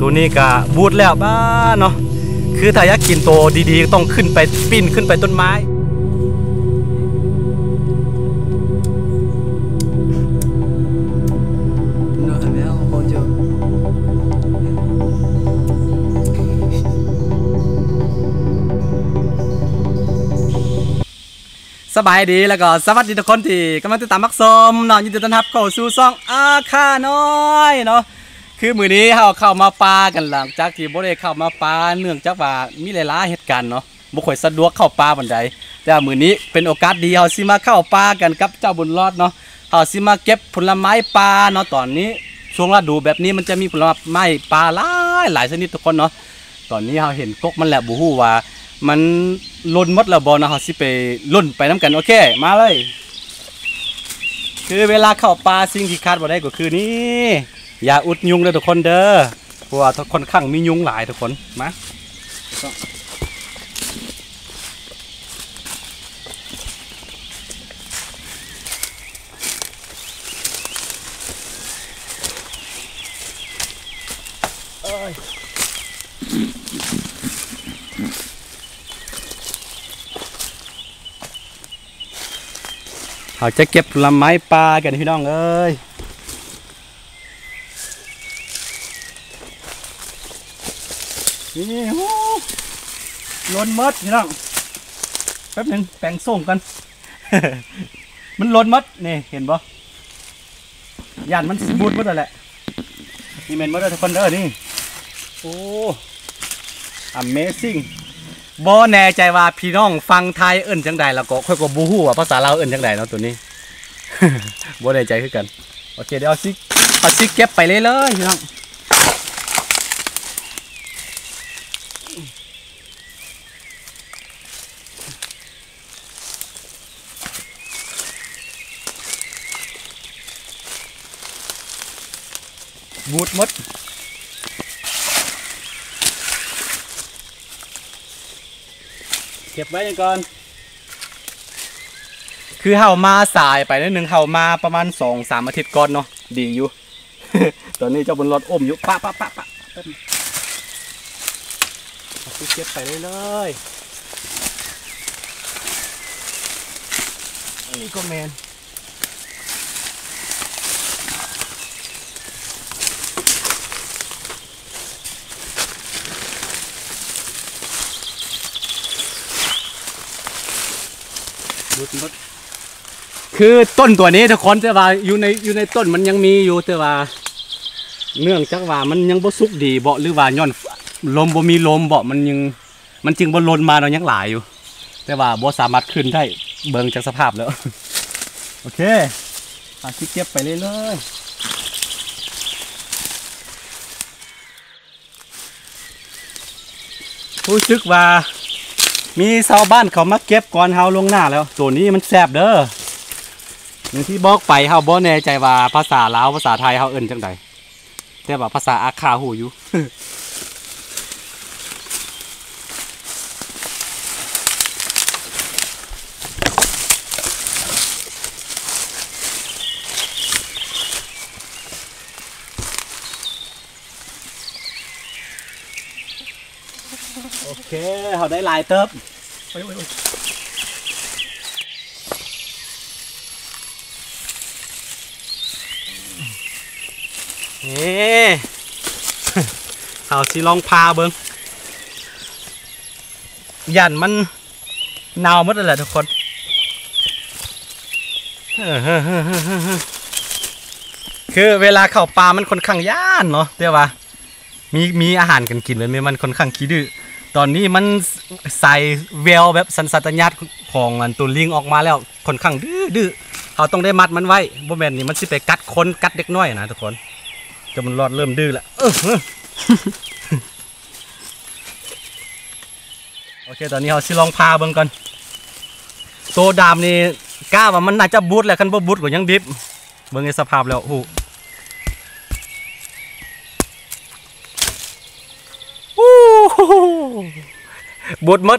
ตัวนี้ก็บูดแล้วบ้าเนาะคือถ้าอยากกินตัวดีๆต้องขึ้นไปปีนขึ้นไปต้นไม้สบายดีแล้วก็สวัสดีทุกคนที่กำลังติดตามมักชมเนาะยินดีต้อนรับเข้าสู่ช่องอาคาน้อยเนาะคือมื้อนี้เราเข้ามาปลากันหลังจากที่บ่ได้เข้ามาปลาเนื่องจากว่ามีหลายๆเหตุการณ์เนาะบ่ค่อยสะดวกเข้าปลาปานใดแต่มื้อนี้เป็นโอกาสดีเฮาสิมาเข้าปลากันกับเจ้าบุญรอดเนาะเฮาสิมาเก็บผลไม้ปลาเนาะตอนนี้ช่วงฤดูแบบนี้มันจะมีผลไม้ปลาหลายชนิดทุกคนเนาะตอนนี้เราเห็นกกมันแหละบ่ฮู้ว่ามันล้นหมดแล้วบ่นะเขาสิไปล้นไปน้ำกันโอเคมาเลยคือเวลาเข้าปลาสิ่งที่คาดบ่ได้ก็คือนี่อย่าอุดยุงเลยทุกคนเด้อเพราะว่าทุกคนข้างมียุงหลายทุกคนมาเราจะเก็บผลไม้ปลากันพี่น้องเอ้ยนี่โอ้ล้นมดพี่น้องแป๊บหนึ่งแปลงส่งกัน มันล้นมดนี่เห็นปะย่านมันบูดมดเลยแหละนี่เมนมดเลยทุกคนเด้อนี่โอ้ Amazing บ่แน่ใจว่าพี่น้องฟังไทยเอิ้นจังใดแล้วก็ค่อยก็บ่ฮู้ว่าภาษาลาวเอิ้นจังใดเนาะตัวนี้ บ่แน่ใจคือกันโอเคเดี๋ยวเอาซิเก็บไปเลยพี่น้องบูดหมดเก็บไว้ก่อนคือเห่ามาสายไปนิดนึงเห่ามาประมาณ 2-3 อาทิตย์ก่อนเนาะดีอยู่ ตอนนี้เจ้าบนรถอมอยู่ปะเก็บไปเลยอันนี้ก็แมนคือต้นตัวนี้ทุกคนแต่ว่าอยู่ในต้นมันยังมีอยู่แต่ว่าเนื่องจากว่ามันยังบ่สุกดีเบาหรือว่าย้อนลมบ่มีลมเบามันจึงบ่ล้นมาเรายังหลายอยู่แต่ว่าบ่สามารถขึ้นได้เบิ่งจากสภาพแล้ว โอเคที่เก็บไปเลยรู้สึกว่ามีชาวบ้านเขามาเก็บก่อนเฮาลงหน้าแล้วตัวนี้มันแซ่บเด้ออย่างที่บอกไปเฮาบ่แน่ใจว่าภาษาลาวภาษาไทยเฮาเอิ้นจังใดแต่ว่าภาษาอาคาหูอยู่ โอเคเขาได้ลายเติบนี่เขาสิลองพาเบิ้งยันมันเน่าหมดเลยแหละทุกคนคือเวลาเข้าป่ามันค่อนข้างย่านเนาะแต่ว่ามีอาหารกันกินเลยมันค่อนข้างขี้ดื้อตอนนี้มันใส่แววแบบสัญชาตญาณของตัวลิงออกมาแล้วค่อนข้างดื้อเขาต้องได้มัดมันไว้บ่แม่นนี่มันสิไปกัดคนกัดเด็กน้อยนะทุกคนจนมันรอดเริ่มดื้อแล้วโอเคตอนนี้เราสิลองพาเบิ่งก่อนโซดามนี่กล้าว่ามันน่าจะบูดแหละคันบ่บูดก็ยังดิบเบิ่งในสภาพแล้วโอ้บูดมด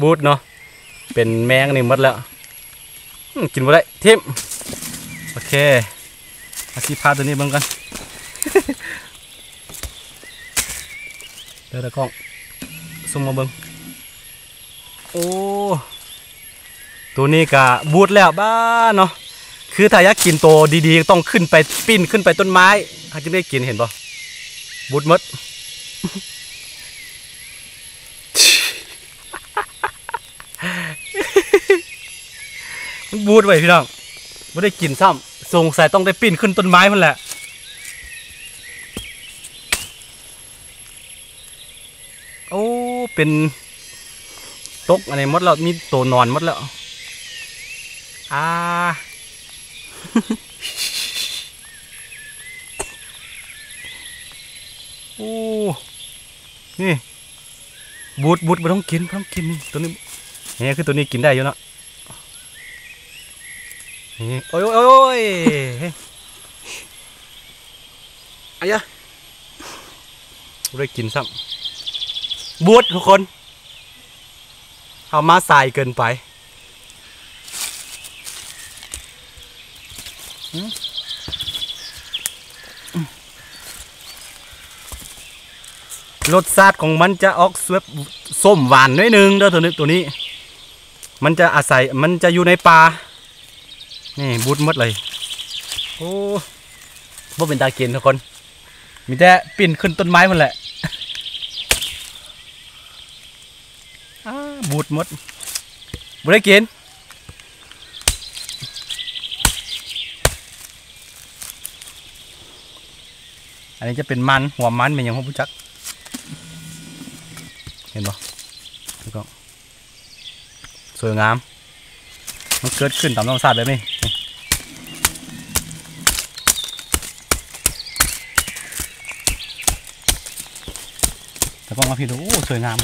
บูดเนาะเป็นแมงนี่มดแล้วกินบ่ได้ทิมโอเคมาสิพาตัวนี้เบิ่งกัน เดี๋ยวตะกล้องซุ่มมาเบิ่งโอ้ตัวนี้กะบูดแล้วบ้าเนาะคือถ้าอยากกินโตดีๆต้องขึ้นไปปิ้นขึ้นไปต้นไม้เขาจะได้กินเห็นป่ะบูดมดมันบูดไว้พี่น้องไม่ได้กินซ้ำสงสัยต้องได้ปิ้นขึ้นต้นไม้มันแหละโอ้เป็นตกอะไรมดแล้วมีตัวนอนมดแล้วโอ้นี่บูดไม่ต้องกินนี่ตัวนี้เนี่ยคือตัวนี้กินได้อยู่เนาะนี่โอ้ยไอ้ยะได้กินซ้ำบูดทุกคนเอามาใส่เกินไปรสชาติของมันจะออกส้มหวานนิดนึงเด้อตัวนี้มันจะอาศัยมันจะอยู่ในป่านี่บูดมดเลยโอ้บ่เป็นตาเกณฑ์ทุกคนมีแต่ปีนขึ้นต้นไม้มันแหละบูดมดบ่ได้กินอันนี้จะเป็นมันหัวมันเป็นอย่างของผู้จักเห็นป่ะแล้วก็สวยงามมันเกิดขึ้นตามธรรมชาติแบบนี้แต่ก็มาพี่ดูโอ้สวยงาม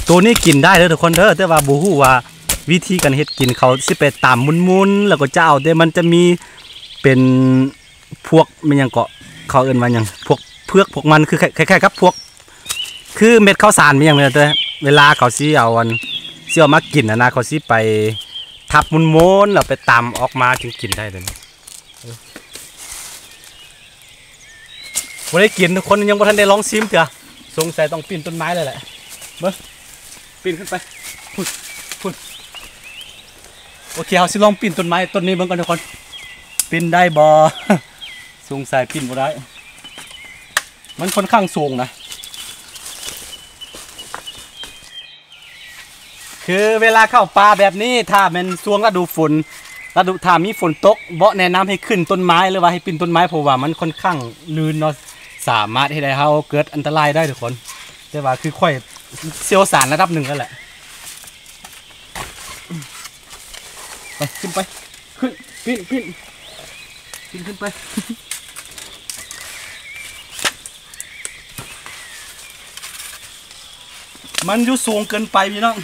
ตัวนี้กินได้เลยทุกคนเด้อแต่ว่าบูฮู้ว่าวิธีการเฮ็ดกินเขาสิไปตามมุนๆแล้วก็จะเอาแต่มันจะมีเป็นพวกมันยังเกาะเขาเอิ้นว่าอย่างพวกเพือกพวกมันคือคล้ายๆครับพวกคือเม็ดข้าวสารมันอย่างแต่เวลาเขาสิเอามากินนะเขาสิไปทับมุนๆแล้วไปตามออกมาจึงกินได้เลยวันนี้กินทุกคนยังบ่ทันได้ลองชิมเถอะสงสัยต้องปีนต้นไม้เลยแหละเบ้อปีนขึ้นไปพุ่นโอเคเอาสิลองปีนต้นไม้ต้นนี้เบิ่งกันทุกคนปีนได้บ่สงสัยปีนบ่ได้มันค่อนข้างสูงนะคือเวลาเข้าป่าแบบนี้ถ้ามันช่วงฤดูฝนถ้ามีฝนตกบ่แนะนำให้ขึ้นต้นไม้หรือว่าให้ปีนต้นไม้เพราะว่ามันค่อนข้างลื่นเนาะสามารถให้ได้เฮาเกิดอันตรายได้ทุกคนแต่ว่าคือค่อยเสียวสารระดับหนึ่งแล้วแหละไปขึ้นไปขึ้นปีนขึ้นไปมันอยู่สูงเกินไปพี่น้อง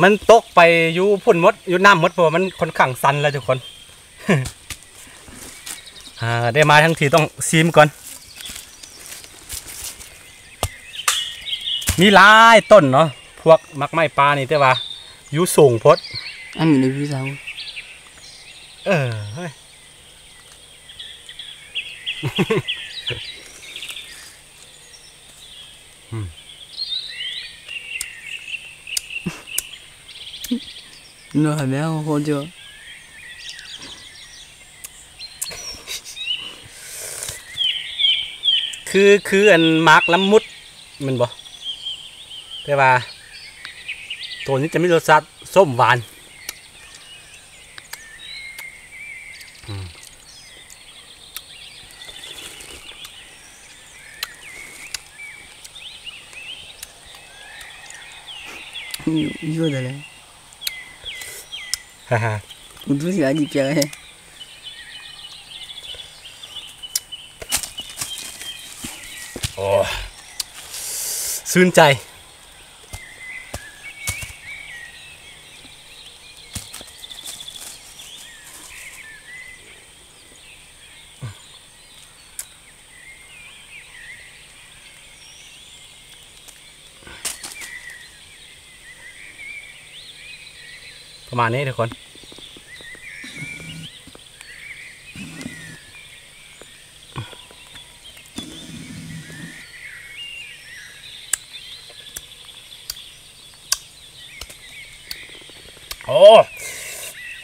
มันตกไปอยู่พุ่นมดอยู่น้ำมดเพราะมันค่อนข้างสันแล้วทุกคน ได้มาทั้งทีต้องซีมก่อนมีหลายต้นเนาะพวกมักไม้ปลานี่แต่ว่าอยู่สูงพดอันนี้ในวิสาเฮ้ยnó hay béo hôn chưa คืออันมาร์กล้ำมุดมันบ่แต่ว่าตัวนี้จะมีรสชาติส้มหวานยั่วเลย ฮ่าฮ่า ดูสิอะไรเปียกเลยโอ้ซื่นใจประมาณนี้ทุกคนโ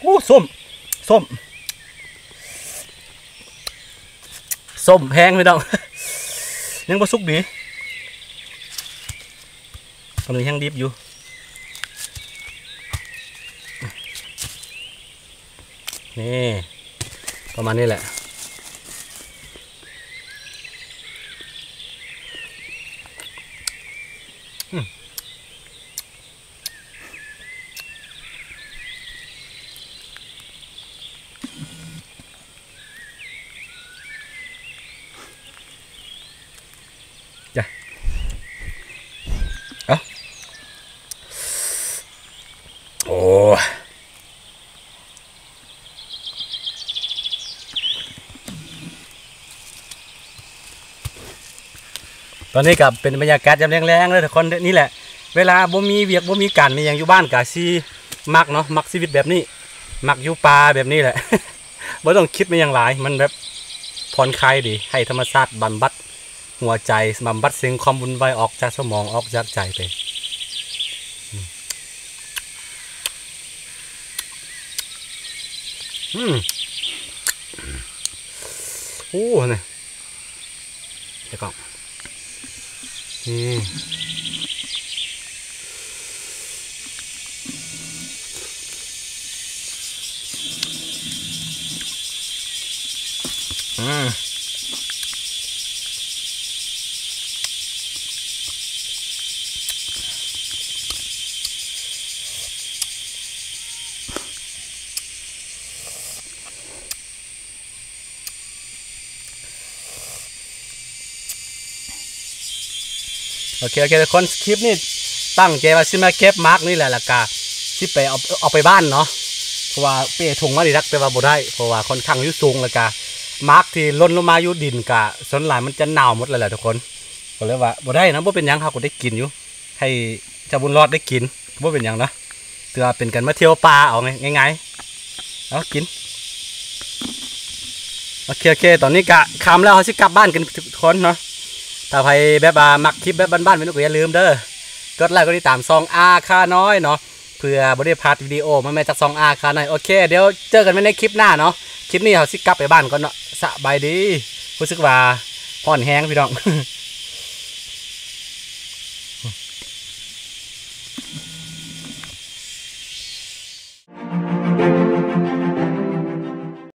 อ้ส้มแพงไม่ต้อง ยังบ่สุกดีตอนนี้ยังดิบอยู่นี่ประมาณนี้แหละจ้ะโอ้ตอนนี้กับเป็นบรรยากาศยามแรงๆเลยทุกคนนี่แหละเวลาบ่มีเวียกบ่มีการมีอย่างอยู่บ้านกะซีมักเนาะมักชีวิตแบบนี้มักอยู่ป่าแบบนี้แหละ บ่ต้องคิดไม่อย่างหลายมันแบบผ่อนคลายดีให้ธรรมชาติบำบัดหัวใจบำบัดสิ่งความวุ่นวายออกจากสมองออกจากใจไปโอ้เนี่ยเดี๋ยวก่อนนี่โอเคทุกคนคลิปนี้ตั้งใจว่าซิมาเก็บมาร์กนี่แหละล่ะกาที่ไปเอาไปบ้านเนาะเพราะว่าเป้ถุงมาดีรักแต่ว่าบ่ได้เพราะว่าค่อนข้างยุ่งสูงเลยกามาร์กที่ล้นลงมาอยู่ดินกาส่วนหลายมันจะหนาวหมดเลยแหละทุกคนก็เลยว่าบ่ได้นะบ่เป็นยังเขาก็ได้กินอยู่ให้เจ้าบุญรอดได้กินบ่เป็นยังนะถือว่าเป็นกันมาเที่ยวป่าเอาง่ายๆเอากินโอเคตอนนี้กะคำแล้วเขาสิกลับบ้านกันทุกคนเนาะถ้าใครแบบมักคลิปแบบบ้านๆไม่ต้องอย่าลืมเด้อกดไลค์กดติดตามซองอาคาน้อยเนาะเพื่อบริพาร์ทวิดีโอมาแม่จากซองอาคาน้อยโอเคเดี๋ยวเจอกันในคลิปหน้าเนาะคลิปนี้เขาสิกลับไปบ้านก่อนเนาะสบายดีรู้สึกว่าผ่อนแห้งพี่น้อง